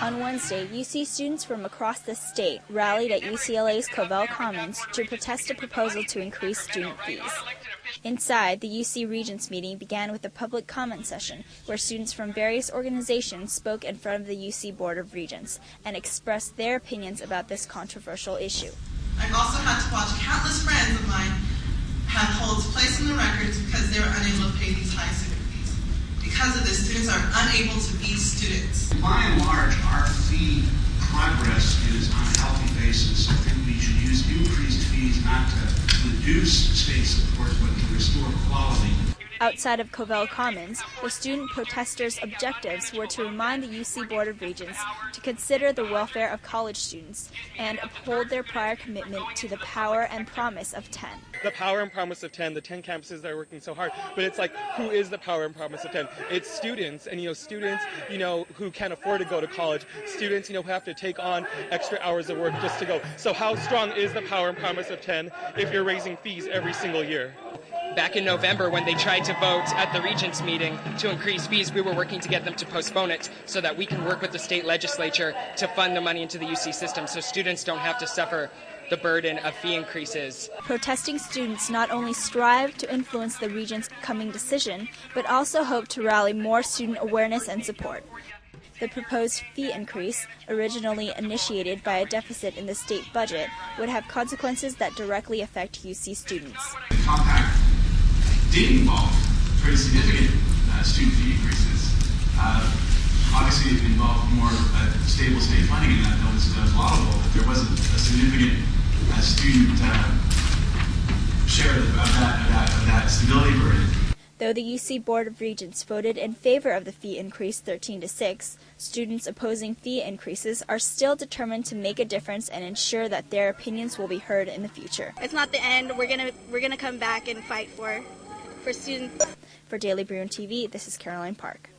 On Wednesday, UC students from across the state rallied at UCLA's Covell Commons to protest a proposal to increase student fees. Inside, the UC Regents meeting began with a public comment session where students from various organizations spoke in front of the UC Board of Regents and expressed their opinions about this controversial issue. I've also had to watch countless friends of mine have holds placed in the records because they were unable to pay these high student fees. Because of this, students are unable to be students. By and large, our fee progress is on a healthy basis. I think we should use increased fees not to reduce state support, but to restore quality. Outside of Covell Commons, the student protesters' objectives were to remind the UC Board of Regents to consider the welfare of college students and uphold their prior commitment to the power and promise of 10. The power and promise of 10, the 10 campuses that are working so hard, but it's like, who is the power and promise of 10? It's students, and students, who can't afford to go to college, students, who have to take on extra hours of work just to go. So how strong is the power and promise of 10 if you're raising fees every single year? Back in November, when they tried to vote at the Regents meeting to increase fees, we were working to get them to postpone it so that we can work with the state legislature to fund the money into the UC system so students don't have to suffer the burden of fee increases. Protesting students not only strive to influence the Regents' coming decision, but also hope to rally more student awareness and support. The proposed fee increase, originally initiated by a deficit in the state budget, would have consequences that directly affect UC students. The compact did involve pretty significant student fee increases. Obviously, it involved more stable state funding, and that was laudable, but there wasn't a significant student share of that stability burden. Though the UC Board of Regents voted in favor of the fee increase 13-6, students opposing fee increases are still determined to make a difference and ensure that their opinions will be heard in the future. It's not the end. We're gonna come back and fight for students. For Daily Bruin TV, this is Caroline Park.